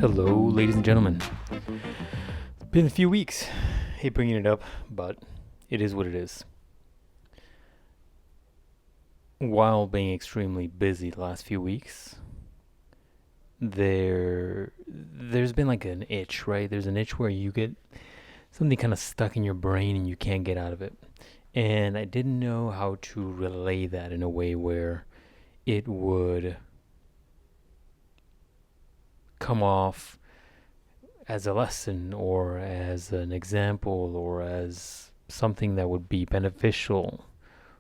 Hello, ladies and gentlemen. It's been a few weeks. Hate bringing it up, but it is what it is. While being extremely busy the last few weeks, there's been like an itch, right? There's an itch where you get something kind of stuck in your brain and you can't get out of it. And I didn't know how to relay that in a way where it would come off as a lesson or as an example or as something that would be beneficial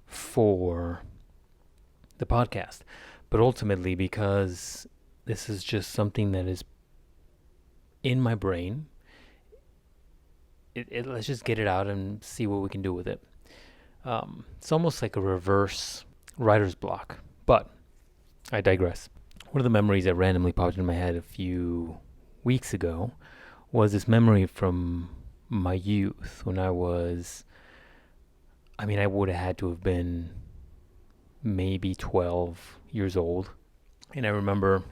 for the podcast. But ultimately, because this is just something that is in my brain, let's just get it out and see what we can do with it. It's almost like a reverse writer's block, but I digress. One of the memories that randomly popped in my head a few weeks ago was this memory from my youth when I would have had to have been maybe 12 years old. And I remember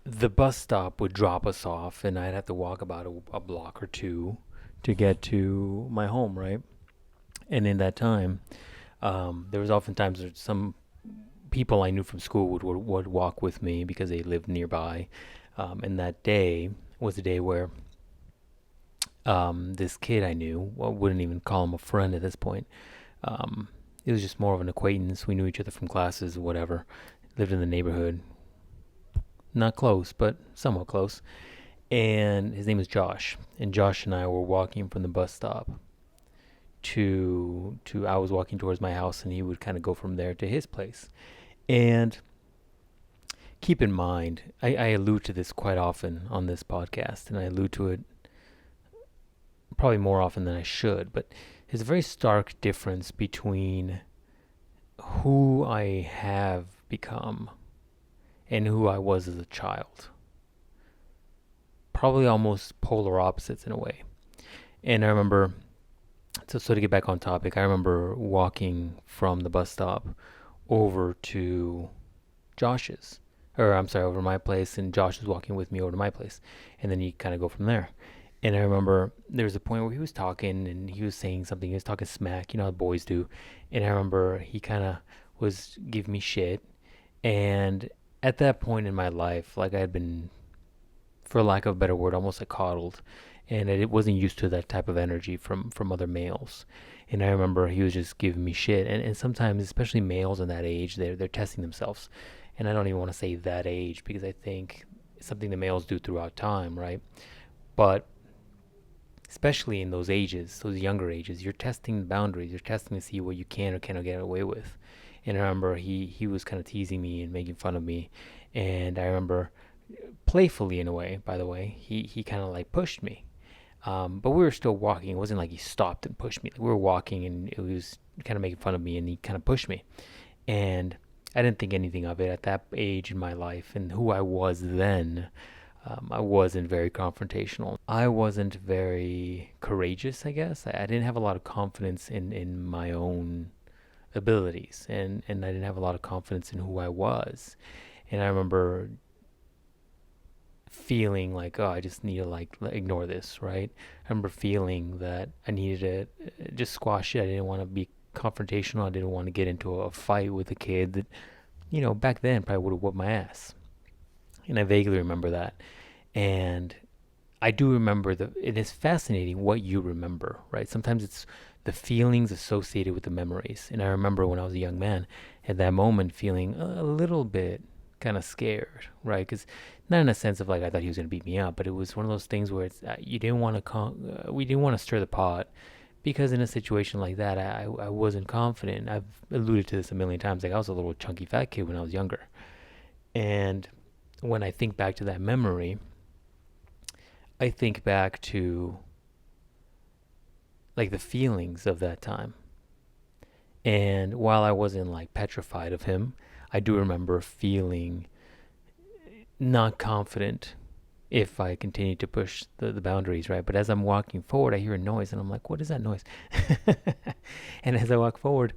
the bus stop would drop us off and I'd have to walk about a block or two to get to my home, right? And in that time, there was oftentimes some people I knew from school would walk with me because they lived nearby. And that day was the day where this kid I knew, wouldn't even call him a friend at this point. It was just more of an acquaintance. We knew each other from classes, whatever. Lived in the neighborhood. Not close, but somewhat close. And his name was Josh. And Josh and I were walking from the bus stop to I was walking towards my house and he would kind of go from there to his place. And keep in mind, I allude to this quite often on this podcast, and I allude to it probably more often than I should, but there's a very stark difference between who I have become and who I was as a child. Probably almost polar opposites in a way. And I remember, so to get back on topic, I remember walking from the bus stop over to over my place, and Josh was walking with me over to my place, and then you kind of go from there. And I remember there was a point where he was talking and he was saying something, he was talking smack, you know how boys do. And I remember he kind of was giving me shit. And at that point in my life, like I had been, for lack of a better word, almost like coddled. And it wasn't used to that type of energy from other males. And I remember he was just giving me shit. And sometimes, especially males in that age, they're testing themselves. And I don't even want to say that age because I think it's something the males do throughout time, right? But especially in those ages, those younger ages, you're testing the boundaries. You're testing to see what you can or cannot get away with. And I remember he was kind of teasing me and making fun of me. And I remember playfully, in a way, by the way, he kind of like pushed me. But we were still walking. It wasn't like he stopped and pushed me. Like we were walking and it was kind of making fun of me and he kind of pushed me. And I didn't think anything of it at that age in my life and who I was then. I wasn't very confrontational. I wasn't very courageous, I guess. I didn't have a lot of confidence in my own abilities. And I didn't have a lot of confidence in who I was. And I remember feeling like, oh, I just need to like ignore this, right? I remember feeling that I needed to just squash it. I didn't want to be confrontational. I didn't want to get into a fight with a kid that, you know, back then probably would have whooped my ass. And I vaguely remember that. And I do remember it is fascinating what you remember, right? Sometimes it's the feelings associated with the memories. And I remember when I was a young man at that moment feeling a little bit kind of scared, right? Because not in a sense of like I thought he was going to beat me up, but it was one of those things where it's we didn't want to stir the pot, because in a situation like that I wasn't confident. I've alluded to this a million times. Like I was a little chunky fat kid when I was younger, and when I think back to that memory, I think back to like the feelings of that time. And while I wasn't like petrified of him, I do remember feeling not confident if I continued to push the boundaries, right? But as I'm walking forward, I hear a noise and I'm like, what is that noise? And as I walk forward,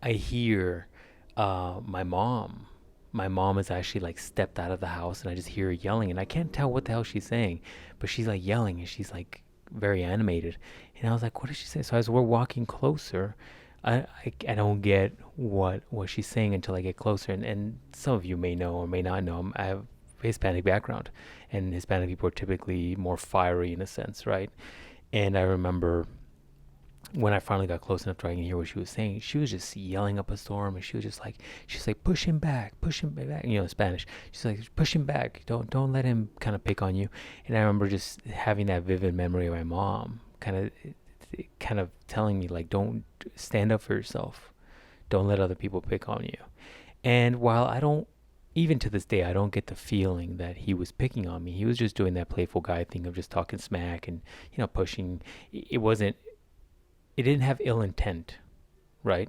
I hear my mom my mom has actually like stepped out of the house, and I just hear her yelling, and I can't tell what the hell she's saying, but she's like yelling, and she's like very animated. And I was like, what did she say? So as we're walking closer, I don't get what she's saying until I get closer. And some of you may know or may not know, I have a Hispanic background, and Hispanic people are typically more fiery in a sense, right? And I remember when I finally got close enough to I can hear what she was saying, she was just yelling up a storm, and she was just like, she's like, push him back, you know, in Spanish. She's like, push him back, don't let him kind of pick on you. And I remember just having that vivid memory of my mom kind of telling me like, don't stand up for yourself, don't let other people pick on you. And while I don't, even to this day, I don't get the feeling that he was picking on me. He was just doing that playful guy thing of just talking smack and, you know, pushing. It wasn't, it didn't have ill intent, right?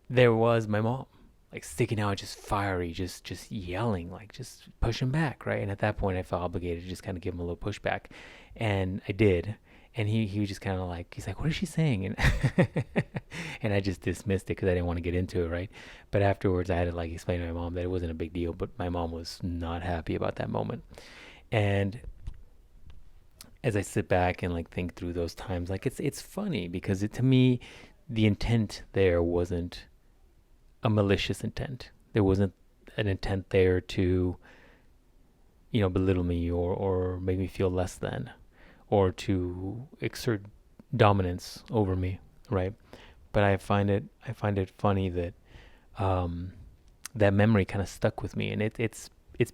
There was my mom, like sticking out, just fiery, just yelling, like just pushing back, right? And at that point, I felt obligated to just kind of give him a little pushback, and I did. And he was just kind of like, he's like, what is she saying? And and I just dismissed it because I didn't want to get into it, right? But afterwards, I had to like explain to my mom that it wasn't a big deal. But my mom was not happy about that moment. And as I sit back and like think through those times, like it's funny because to me, the intent there wasn't a malicious intent. There wasn't an intent there to, you know, belittle me or make me feel less than, or to exert dominance over me, right? But I find it funny that um, that memory kind of stuck with me, and it's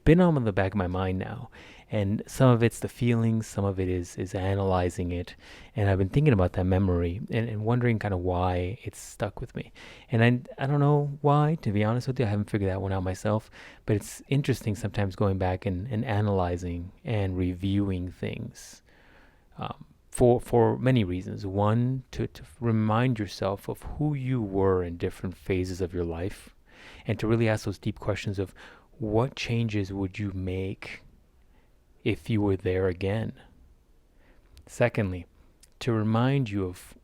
been on the back of my mind now. And some of it's the feelings, some of it is analyzing it, and I've been thinking about that memory and wondering kind of why it's stuck with me. And I don't know why, to be honest with you. I haven't figured that one out myself, but it's interesting sometimes going back and analyzing and reviewing things, for many reasons. One, to remind yourself of who you were in different phases of your life, and to really ask those deep questions of what changes would you make if you were there again. Secondly, to remind you of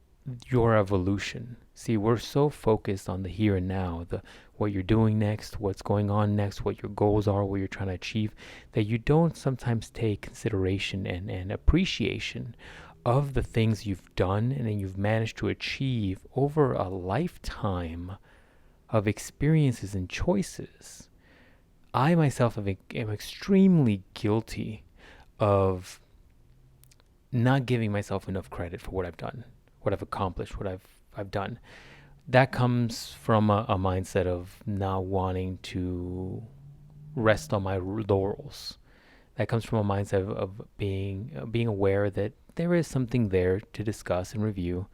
your evolution. See, we're so focused on the here and now, the what you're doing next, what's going on next, what your goals are, what you're trying to achieve, that you don't sometimes take consideration and appreciation of the things you've done and then you've managed to achieve over a lifetime of experiences and choices. I myself am extremely guilty of not giving myself enough credit for what I've done, what I've accomplished, what I've done. That comes from a mindset of not wanting to rest on my laurels. That comes from a mindset of being aware that there is something there to discuss and review,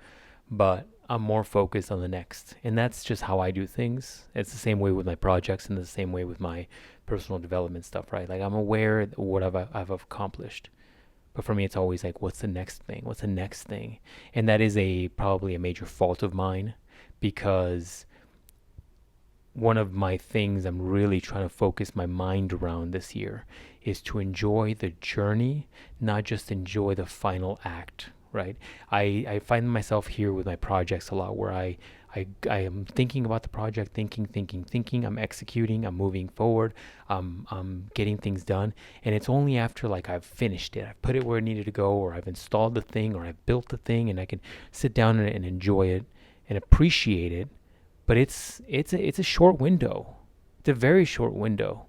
but I'm more focused on the next. And that's just how I do things. It's the same way with my projects and the same way with my personal development stuff, right? Like I'm aware of what I've accomplished. But for me, it's always like, what's the next thing? What's the next thing? And that is probably a major fault of mine, because one of my things I'm really trying to focus my mind around this year is to enjoy the journey, not just enjoy the final act, right? I find myself here with my projects a lot where I am thinking about the project, thinking, I'm executing, I'm moving forward, I'm getting things done. And it's only after like I've finished it, I've put it where it needed to go, or I've installed the thing, or I've built the thing, and I can sit down and enjoy it and appreciate it. But it's a short window. It's a very short window.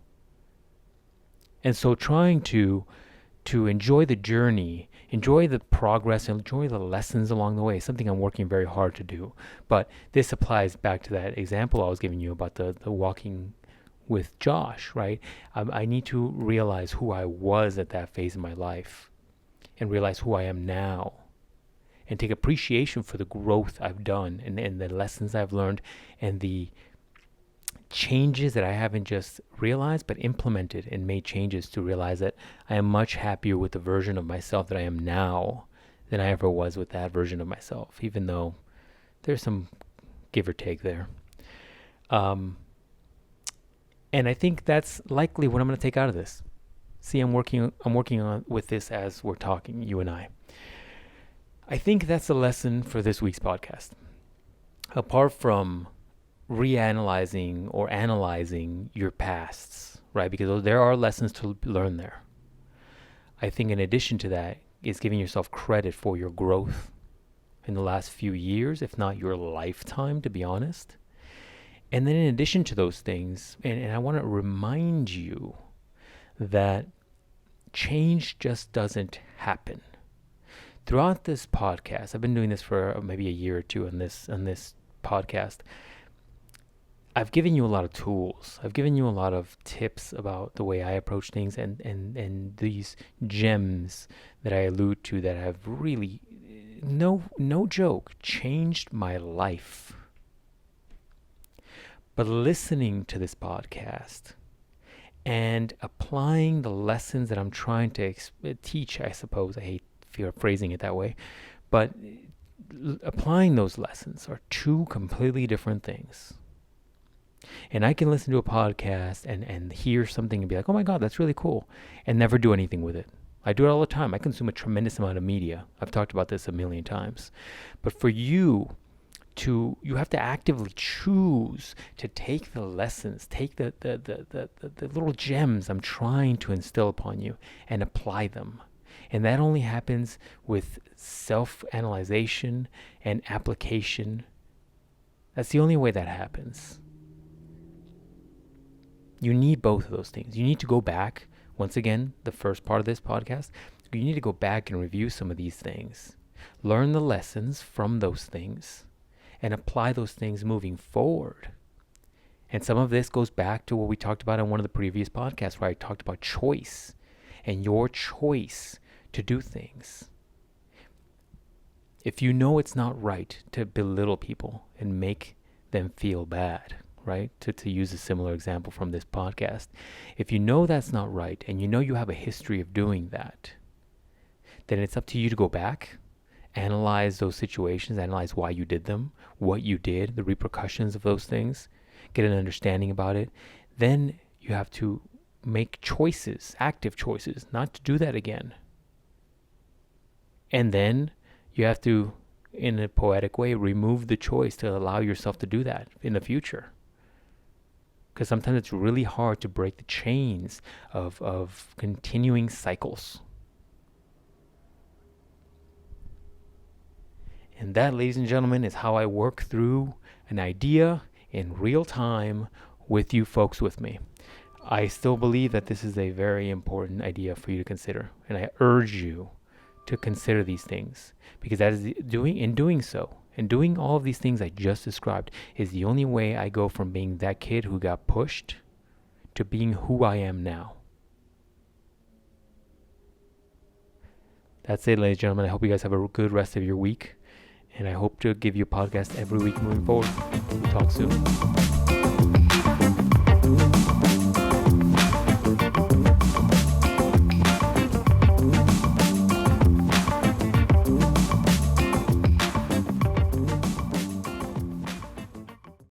And so trying to enjoy the journey, enjoy the progress, enjoy the lessons along the way is something I'm working very hard to do. But this applies back to that example I was giving you about the walking with Josh, right? I need to realize who I was at that phase in my life and realize who I am now, and take appreciation for the growth I've done and the lessons I've learned and the changes that I haven't just realized but implemented and made changes to realize that I am much happier with the version of myself that I am now than I ever was with that version of myself, even though there's some give or take there. And I think that's likely what I'm going to take out of this. See, I'm working on with this as we're talking, you and I. I think that's the lesson for this week's podcast. Apart from reanalyzing or analyzing your pasts, right? Because there are lessons to learn there. I think in addition to that is giving yourself credit for your growth in the last few years, if not your lifetime, to be honest. And then in addition to those things, and I want to remind you that change just doesn't happen. Throughout this podcast, I've been doing this for maybe a year or two on this podcast. I've given you a lot of tools. I've given you a lot of tips about the way I approach things and these gems that I allude to that have really, no joke, changed my life. But listening to this podcast and applying the lessons that I'm trying to teach, I suppose, I hate phrasing it that way, but applying those lessons are two completely different things. And I can listen to a podcast and hear something and be like, oh my God, that's really cool, and never do anything with it. I do it all the time. I consume a tremendous amount of media. I've talked about this a million times. But for you have to actively choose to take the lessons, take the little gems I'm trying to instill upon you and apply them. And that only happens with self-analyzation and application. That's the only way that happens. You need both of those things. You need to go back, once again, the first part of this podcast, you need to go back and review some of these things. Learn the lessons from those things and apply those things moving forward. And some of this goes back to what we talked about in one of the previous podcasts where I talked about choice and your choice to do things. If you know it's not right to belittle people and make them feel bad, right? To use a similar example from this podcast. If you know that's not right and you know you have a history of doing that, then it's up to you to go back, analyze those situations, analyze why you did them, what you did, the repercussions of those things, get an understanding about it. Then you have to make choices, active choices, not to do that again. And then you have to, in a poetic way, remove the choice to allow yourself to do that in the future. Because sometimes it's really hard to break the chains of continuing cycles. And that, ladies and gentlemen, is how I work through an idea in real time with you folks with me. I still believe that this is a very important idea for you to consider. And I urge you to consider these things, because that is doing all of these things I just described is the only way I go from being that kid who got pushed to being who I am now. That's it, ladies and gentlemen. I hope you guys have a good rest of your week, and I hope to give you a podcast every week moving forward. We'll talk soon.